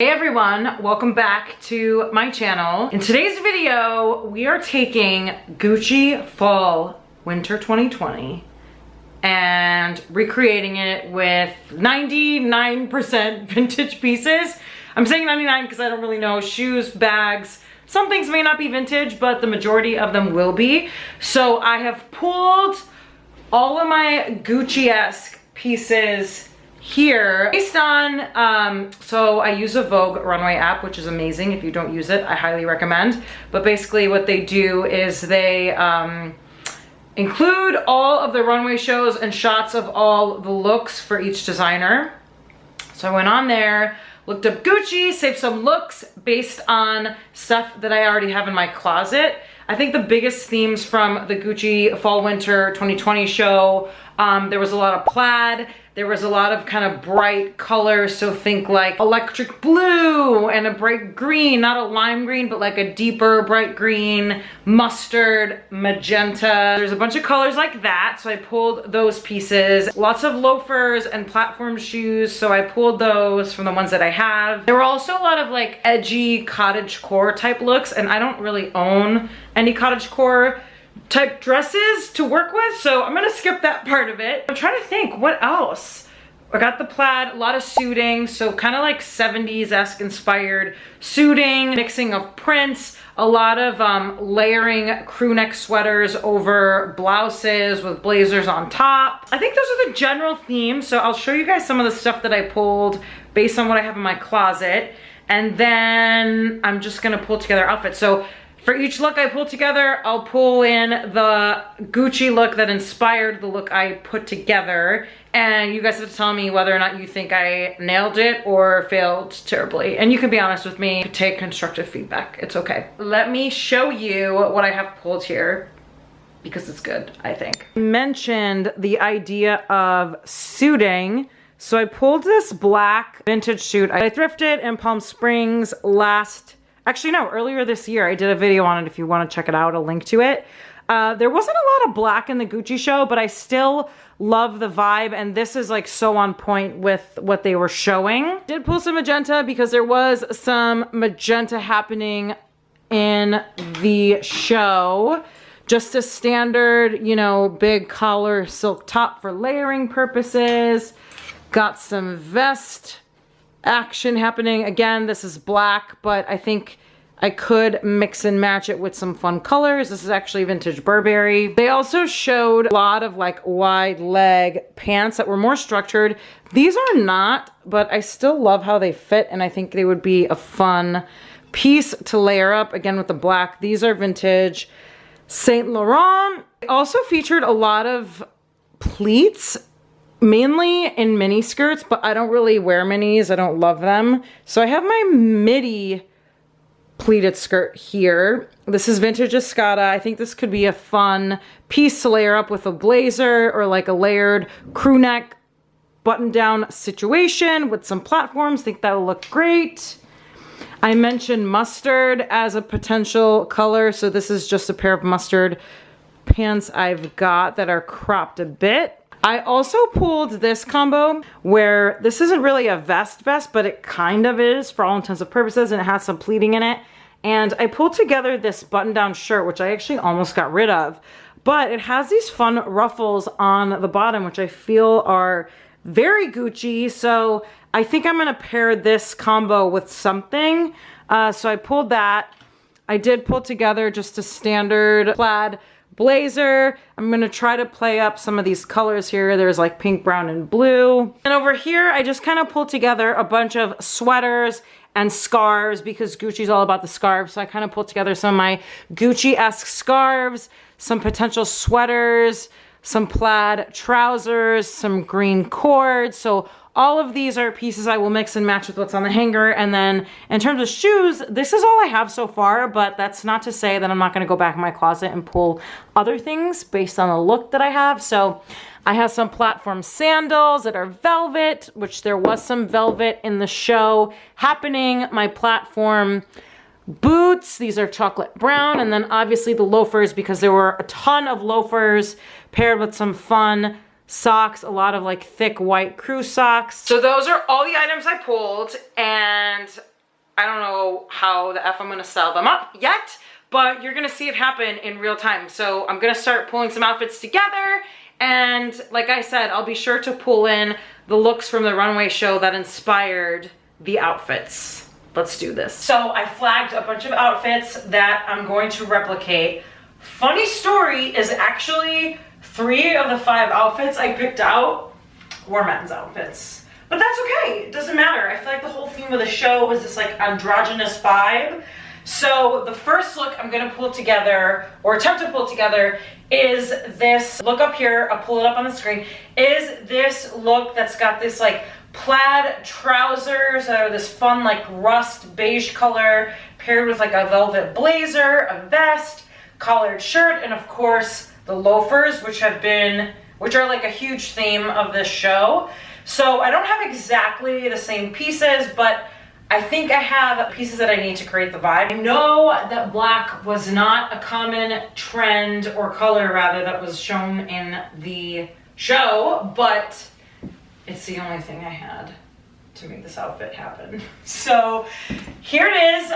Hey everyone, welcome back to my channel. In today's video, we are taking Gucci Fall Winter 2020 and recreating it with 99% vintage pieces. I'm saying 99 because I don't really know. Shoes, bags, some things may not be vintage, but the majority of them will be. So I have pulled all of my Gucci-esque pieces here based on so I use a Vogue runway app, which is amazing. If you don't use it, I highly recommend. But basically what they do is they include all of the runway shows and shots of all the looks for each designer. So I went on there, looked up Gucci, saved some looks based on stuff that I already have in my closet. I think the biggest themes from the Gucci Fall Winter 2020 show, there was a lot of plaid. There was a lot of kind of bright colors, so think like electric blue and a bright green, not a lime green, but like a deeper bright green, mustard, magenta. There's a bunch of colors like that, so I pulled those pieces. Lots of loafers and platform shoes, so I pulled those from the ones that I have. There were also a lot of like edgy cottagecore type looks, and I don't really own any cottagecore type dresses to work with, so I'm gonna skip that part of it. I'm trying to think what else. I got the plaid, a lot of suiting, so kind of like 70s-esque inspired suiting, mixing of prints, a lot of layering crew neck sweaters over blouses with blazers on top. I think those are the general themes, so I'll show you guys some of the stuff that I pulled based on what I have in my closet, and then I'm just gonna pull together outfits. So for each look I pull together, I'll pull in the Gucci look that inspired the look I put together. And you guys have to tell me whether or not you think I nailed it or failed terribly. And you can be honest with me, take constructive feedback, it's okay. Let me show you what I have pulled here because it's good, I think. I mentioned the idea of suiting. So I pulled this black vintage suit. I thrifted in Palm Springs earlier this year. I did a video on it if you want to check it out, I'll link to it. There wasn't a lot of black in the Gucci show, but I still love the vibe, and this is like so on point with what they were showing. Did pull some magenta because there was some magenta happening in the show. Just a standard, you know, big collar silk top for layering purposes. Got some vest action happening. Again, this is black, but I think I could mix and match it with some fun colors. This is actually vintage Burberry. They also showed a lot of like wide leg pants that were more structured. These are not, but I still love how they fit, and I think they would be a fun piece to layer up again with the black. These are vintage Saint Laurent. They also featured a lot of pleats, mainly in mini skirts, but I don't really wear minis. I don't love them. So I have my midi pleated skirt here. This is vintage Escada. I think this could be a fun piece to layer up with a blazer or like a layered crew neck button down situation with some platforms. I think that'll look great. I mentioned mustard as a potential color. So this is just a pair of mustard pants I've got that are cropped a bit. I also pulled this combo where this isn't really a vest, but it kind of is for all intents and purposes, and it has some pleating in it. And I pulled together this button-down shirt, which I actually almost got rid of, but it has these fun ruffles on the bottom, which I feel are very Gucci. So I think I'm gonna pair this combo with something. So I pulled that. I did pull together just a standard plaid blazer. I'm gonna try to play up some of these colors here. There's like pink, brown, and blue. And over here, I just kind of pulled together a bunch of sweaters and scarves because Gucci's all about the scarves. So I kind of pulled together some of my Gucci-esque scarves, some potential sweaters, some plaid trousers, some green cords. So all of these are pieces I will mix and match with what's on the hanger. And then in terms of shoes, this is all I have so far, but that's not to say that I'm not gonna go back in my closet and pull other things based on the look that I have. So I have some platform sandals that are velvet, which there was some velvet in the show happening. My platform boots, these are chocolate brown, and then obviously the loafers because there were a ton of loafers paired with some fun socks, a lot of like thick white crew socks. So those are all the items I pulled, and I don't know how the F I'm gonna sell them up yet, but you're gonna see it happen in real time. So I'm gonna start pulling some outfits together, and like I said, I'll be sure to pull in the looks from the runway show that inspired the outfits. Let's do this. So I flagged a bunch of outfits that I'm going to replicate. Funny story is actually 3 of the 5 outfits I picked out were men's outfits. But that's okay, it doesn't matter. I feel like the whole theme of the show is this like androgynous vibe. So the first look I'm gonna pull together, or attempt to pull together, is this look up here. I'll pull it up on the screen. Is this look that's got this like plaid trousers that are this fun like rust beige color paired with like a velvet blazer, a vest, collared shirt, and of course the loafers, which are like a huge theme of this show. So I don't have exactly the same pieces, but I think I have pieces that I need to create the vibe. I know that black was not a common trend, or color rather, that was shown in the show, but it's the only thing I had to make this outfit happen. So here it is.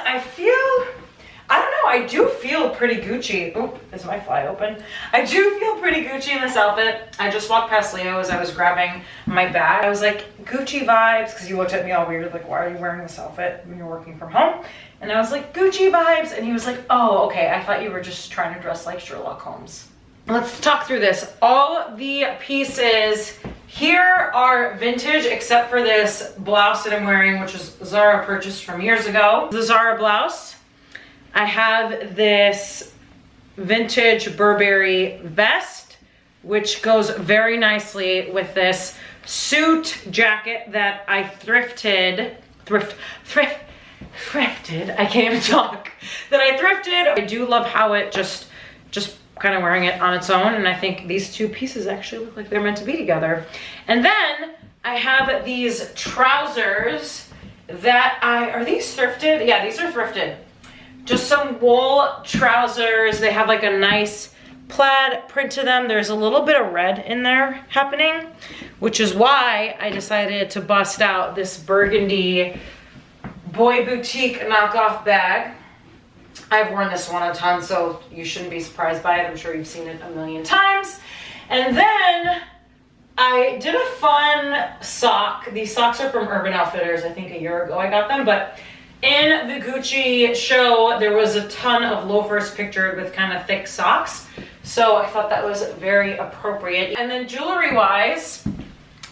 I don't know, I do feel pretty Gucci. Oh, is my fly open? I do feel pretty Gucci in this outfit. I just walked past Leo as I was grabbing my bag. I was like, Gucci vibes, because he looked at me all weird, like, why are you wearing this outfit when you're working from home? And I was like, Gucci vibes, and he was like, oh, okay, I thought you were just trying to dress like Sherlock Holmes. Let's talk through this. All the pieces here are vintage, except for this blouse that I'm wearing, which is Zara purchased from years ago. The Zara blouse. I have this vintage Burberry vest, which goes very nicely with this suit jacket that I thrifted, I can't even talk, that I thrifted. I do love how it just kind of wearing it on its own, and I think these 2 pieces actually look like they're meant to be together. And then I have these trousers that are these thrifted? Yeah, these are thrifted. Just some wool trousers. They have like a nice plaid print to them. There's a little bit of red in there happening, which is why I decided to bust out this burgundy Boy Boutique knockoff bag. I've worn this one a ton, so you shouldn't be surprised by it. I'm sure you've seen it a million times. And then I did a fun sock. These socks are from Urban Outfitters. I think a year ago I got them, but in the Gucci show, there was a ton of loafers pictured with kind of thick socks. So I thought that was very appropriate. And then jewelry-wise,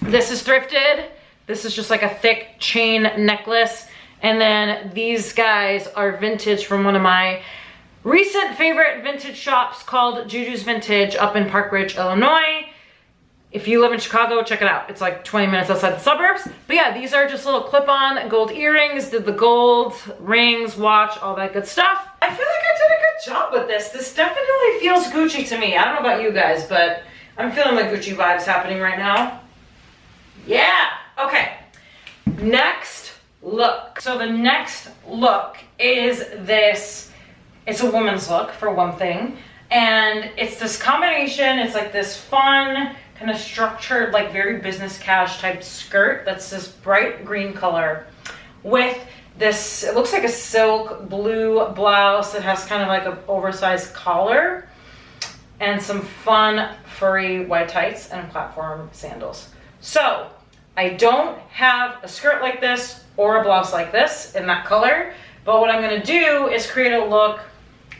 this is thrifted. This is just like a thick chain necklace. And then these guys are vintage from one of my recent favorite vintage shops called Juju's Vintage up in Park Ridge, Illinois. If you live in Chicago, check it out. It's like 20 minutes outside the suburbs. But yeah, these are just little clip-on gold earrings, did the gold, rings, watch, all that good stuff. I feel like I did a good job with this. This definitely feels Gucci to me. I don't know about you guys, but I'm feeling the Gucci vibes happening right now. Yeah, okay. Next look. So the next look is this. It's a woman's look, for one thing. And it's this combination, it's like this fun, kind of structured, like very business cash type skirt that's this bright green color with this, it looks like a silk blue blouse that has kind of like an oversized collar and some fun furry white tights and platform sandals. So I don't have a skirt like this or a blouse like this in that color, but what I'm gonna do is create a look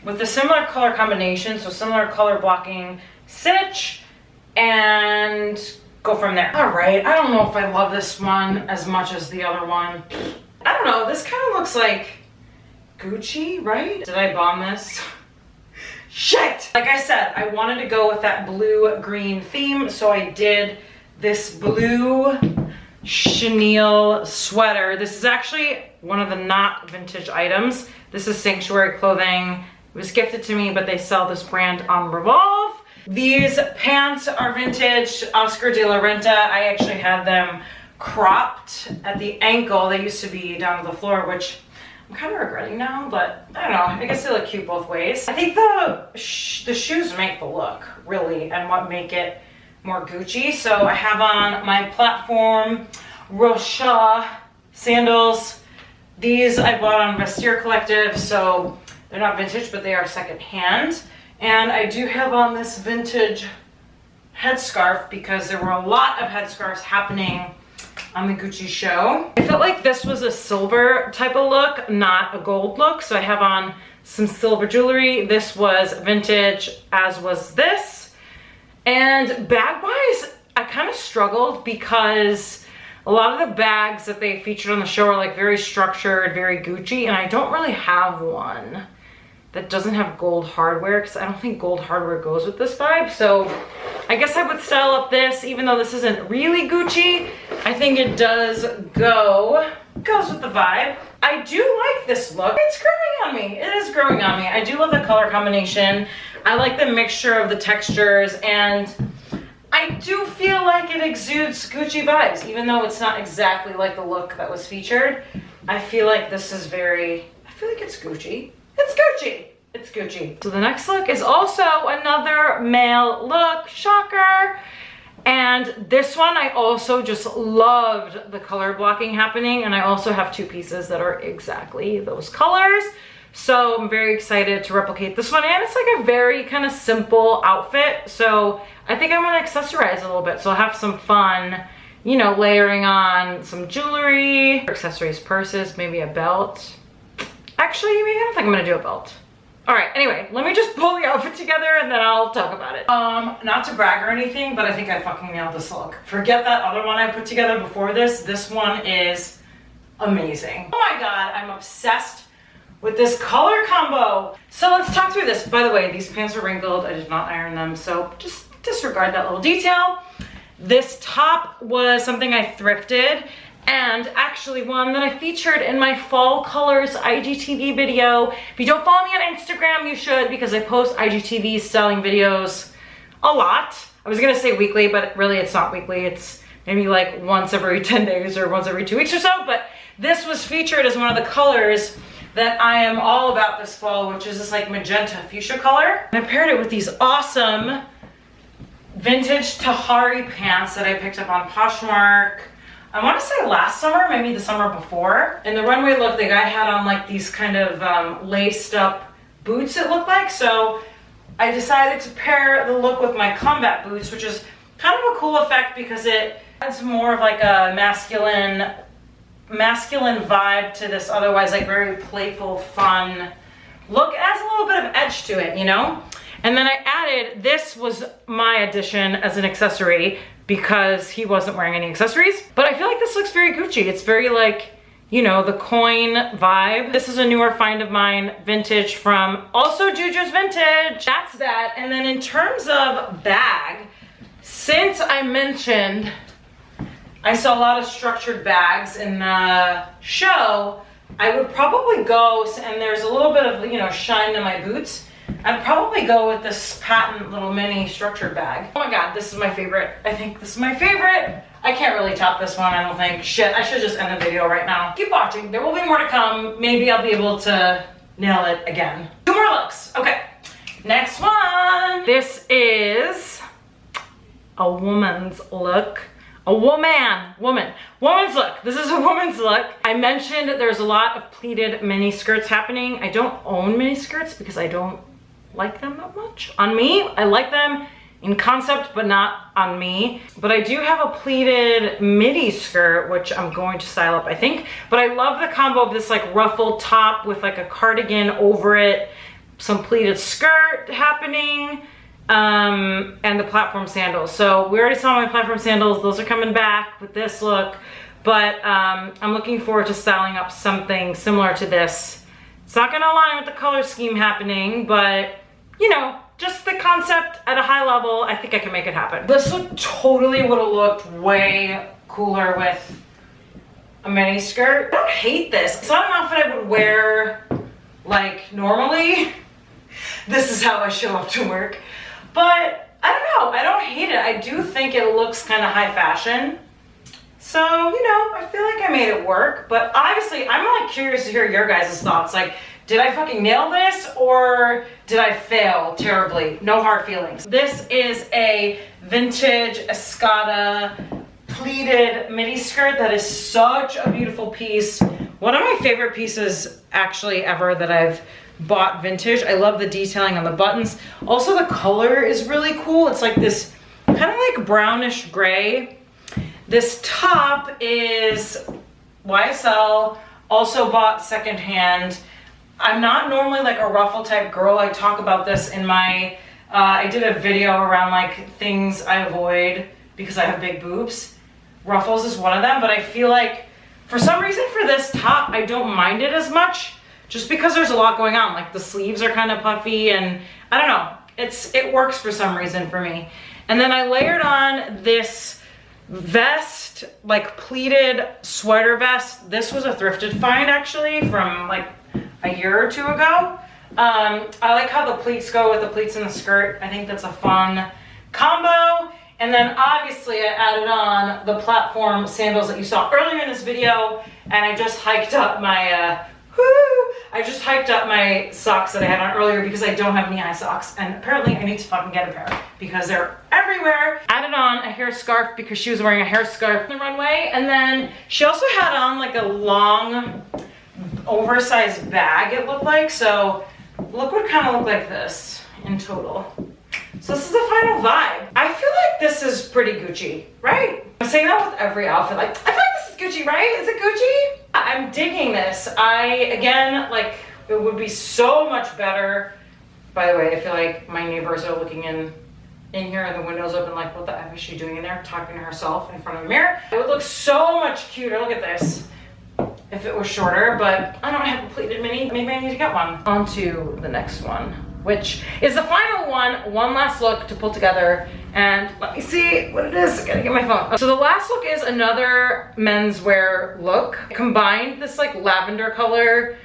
with a similar color combination, so similar color blocking stitch, and go from there. All right, I don't know if I love this one as much as the other one. I don't know, this kind of looks like Gucci, right? Did I bomb this? Shit! Like I said, I wanted to go with that blue-green theme, so I did this blue chenille sweater. This is actually one of the not vintage items. This is Sanctuary Clothing. It was gifted to me, but they sell this brand on Revolve. These pants are vintage, Oscar de la Renta. I actually had them cropped at the ankle. They used to be down to the floor, which I'm kind of regretting now, but I don't know. I guess they look cute both ways. I think the shoes make the look, really, and what make it more Gucci. So I have on my platform Rocha sandals. These I bought on Vestiaire Collective, so they're not vintage, but they are secondhand. And I do have on this vintage headscarf because there were a lot of headscarves happening on the Gucci show. I felt like this was a silver type of look, not a gold look. So I have on some silver jewelry. This was vintage, as was this. And bag-wise, I kind of struggled because a lot of the bags that they featured on the show are like very structured, very Gucci, and I don't really have one that doesn't have gold hardware because I don't think gold hardware goes with this vibe. So I guess I would style up this, even though this isn't really Gucci. I think it goes with the vibe. I do like this look. It's growing on me. It is growing on me. I do love the color combination. I like the mixture of the textures, and I do feel like it exudes Gucci vibes, even though it's not exactly like the look that was featured. I feel like this is I feel like it's Gucci. It's Gucci. It's Gucci. So the next look is also another male look, shocker. And this one, I also just loved the color blocking happening. And I also have two pieces that are exactly those colors. So I'm very excited to replicate this one. And it's like a very kind of simple outfit. So I think I'm gonna accessorize a little bit. So I'll have some fun, you know, layering on some jewelry, accessories, purses, maybe a belt. Actually, maybe I don't think I'm gonna do a belt. All right, anyway, let me just pull the outfit together and then I'll talk about it. Not to brag or anything, but I think I fucking nailed this look. Forget that other one I put together before this. This one is amazing. Oh my God, I'm obsessed with this color combo. So let's talk through this. By the way, these pants are wrinkled. I did not iron them, so just disregard that little detail. This top was something I thrifted, and actually one that I featured in my fall colors IGTV video. If you don't follow me on Instagram, you should, because I post IGTV styling videos a lot. I was gonna say weekly, but really it's not weekly. It's maybe like once every 10 days or once every 2 weeks or so. But this was featured as one of the colors that I am all about this fall, which is this like magenta fuchsia color. And I paired it with these awesome vintage Tahari pants that I picked up on Poshmark. I want to say last summer, maybe the summer before. In the runway look, the guy had on like these kind of laced up boots, it looked like. So I decided to pair the look with my combat boots, which is kind of a cool effect because it adds more of like a masculine vibe to this otherwise like very playful, fun look. It adds a little bit of edge to it, you know? And then I added, this was my addition as an accessory because he wasn't wearing any accessories. But I feel like this looks very Gucci. It's very like, you know, the coin vibe. This is a newer find of mine, vintage from also Juju's Vintage. That's that. And then in terms of bag, since I mentioned I saw a lot of structured bags in the show, I would probably go, and there's a little bit of, you know, shine to my boots. I'd probably go with this patent little mini structured bag. Oh my God, this is my favorite. I think this is my favorite. I can't really top this one, I don't think. Shit, I should just end the video right now. Keep watching, there will be more to come. Maybe I'll be able to nail it again. 2 more looks, okay. Next one. This is a woman's look. Woman's look. This is a woman's look. I mentioned there's a lot of pleated mini skirts happening. I don't own mini skirts because I don't like them that much on me. I like them in concept, but not on me. But I do have a pleated midi skirt, which I'm going to style up, I think. But I love the combo of this like ruffled top with like a cardigan over it, some pleated skirt happening, and the platform sandals. So we already saw my platform sandals. Those are coming back with this look. But I'm looking forward to styling up something similar to this. It's not gonna align with the color scheme happening, but you know, just the concept at a high level, I think I can make it happen. This would totally would have looked way cooler with a mini skirt. I don't hate this. It's not an outfit I would wear like normally. This is how I show up to work. But I don't know, I don't hate it. I do think it looks kind of high fashion. So, you know, I feel like I made it work, but obviously I'm like curious to hear your guys' thoughts. Like, did I fucking nail this or did I fail terribly? No hard feelings. This is a vintage Escada pleated midi skirt that is such a beautiful piece. One of my favorite pieces actually ever that I've bought vintage. I love the detailing on the buttons. Also the color is really cool. It's like this kind of like brownish gray. This top is YSL, also bought secondhand. I'm not normally like a ruffle type girl. I talk about this in my, I did a video around like things I avoid because I have big boobs. Ruffles is one of them, but I feel like for some reason for this top, I don't mind it as much just because there's a lot going on. Like the sleeves are kind of puffy and I don't know, it works for some reason for me. And then I layered on this vest, like pleated sweater vest. This was a thrifted find actually from like a year or two ago. I like how the pleats go with the pleats in the skirt. I think that's a fun combo. And then obviously I added on the platform sandals that you saw earlier in this video, and I just hiked up my, I just hiked up my socks that I had on earlier because I don't have knee-high socks, and apparently I need to fucking get a pair because they're everywhere. Added on a hair scarf because she was wearing a hair scarf on the runway, and then she also had on like a long, oversized bag it looked like, so look what it kind of looked like this in total. So this is the final vibe. I feel like this is pretty Gucci, right? I'm saying that with every outfit. Like, I feel like this is Gucci, right? Is it Gucci? I'm digging this. Again, like, it would be so much better. By the way, I feel like my neighbors are looking in here and the window's open like, what the F is she doing in there? Talking to herself in front of a mirror. It would look so much cuter. Look at this. If it was shorter, but I don't have a pleated mini. Maybe I need to get one. On to the next one, which is the final one. One last look to pull together, and let me see what it is. I gotta get my phone. So the last look is another menswear look. I combined this like lavender color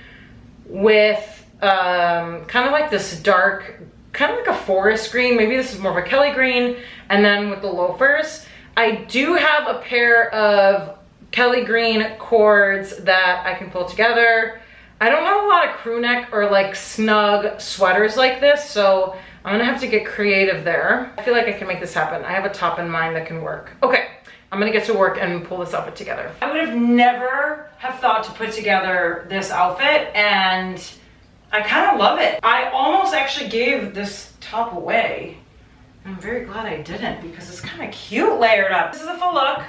with kind of like this dark, kind of like a forest green. Maybe this is more of a Kelly green. And then with the loafers, I do have a pair of Kelly green cords that I can pull together. I don't have a lot of crew neck or like snug sweaters like this, so I'm gonna have to get creative there. I feel like I can make this happen. I have a top in mind that can work. Okay, I'm gonna get to work and pull this outfit together. I would have never have thought to put together this outfit, and I kind of love it. I almost actually gave this top away. I'm very glad I didn't because it's kind of cute layered up. This is a full look.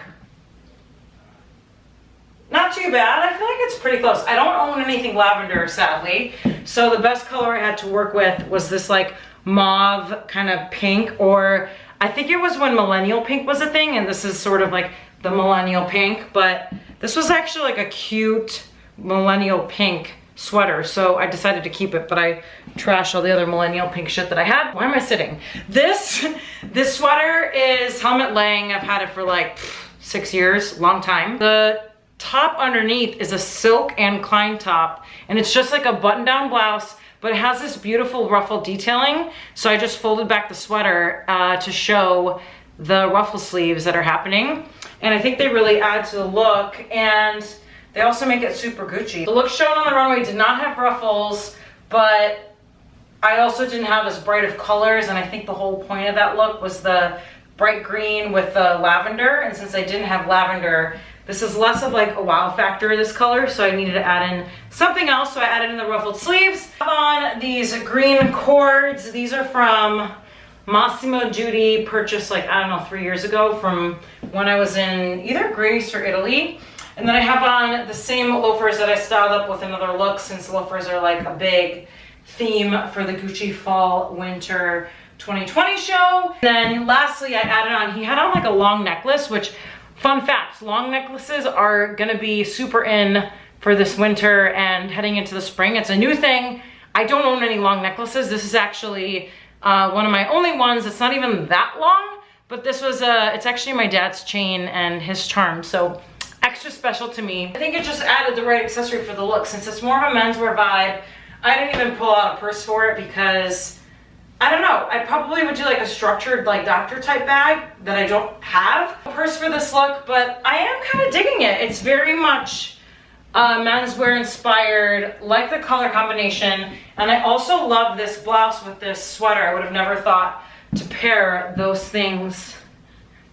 Not too bad. I feel like it's pretty close. I don't own anything lavender, sadly. So the best color I had to work with was this like mauve kind of pink, or I think it was when millennial pink was a thing, and this is sort of like the millennial pink, but this was actually like a cute millennial pink sweater, so I decided to keep it, but I trashed all the other millennial pink shit that I had. Why am I sitting? This sweater is Helmut Lang. I've had it for like 6 years, long time. The top underneath is a silk Anne Klein top, and it's just like a button-down blouse, but it has this beautiful ruffle detailing. So I just folded back the sweater to show the ruffle sleeves that are happening, and I think they really add to the look, and they also make it super Gucci. The look shown on the runway did not have ruffles, but I also didn't have as bright of colors, and I think the whole point of that look was the bright green with the lavender, and since I didn't have lavender, this is less of like a wow factor, this color, so I needed to add in something else, so I added in the ruffled sleeves. I have on these green cords. These are from Massimo Dutti, purchased like, I don't know, 3 years ago from when I was in either Greece or Italy. And then I have on the same loafers that I styled up with another look, since loafers are like a big theme for the Gucci Fall Winter 2020 show. Then lastly, I added on, he had on like a long necklace, which, fun fact, long necklaces are gonna be super in for this winter and heading into the spring. It's a new thing. I don't own any long necklaces. This is actually one of my only ones. It's not even that long, but this was, it's actually my dad's chain and his charm, so extra special to me. I think it just added the right accessory for the look. Since it's more of a menswear vibe, I didn't even pull out a purse for it because I don't know, I probably would do like a structured like doctor type bag that I don't have a purse for this look, but I am kind of digging it. It's very much menswear inspired, like the color combination. And I also love this blouse with this sweater. I would have never thought to pair those things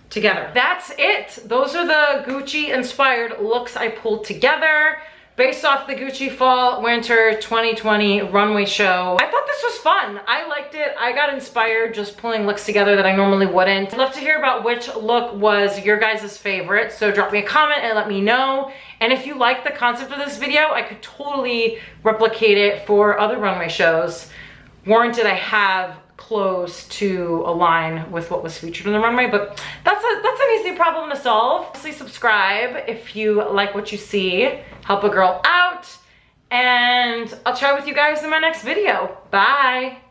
together. That's it. Those are the Gucci inspired looks I pulled together based off the Gucci Fall Winter 2020 runway show. I thought this was fun. I liked it. I got inspired just pulling looks together that I normally wouldn't. I'd love to hear about which look was your guys' favorite, so drop me a comment and let me know. And if you like the concept of this video, I could totally replicate it for other runway shows. Warranted I have clothes to align with what was featured in the runway, but that's an easy problem to solve. Please subscribe if you like what you see. Help a girl out, and I'll chat with you guys in my next video. Bye.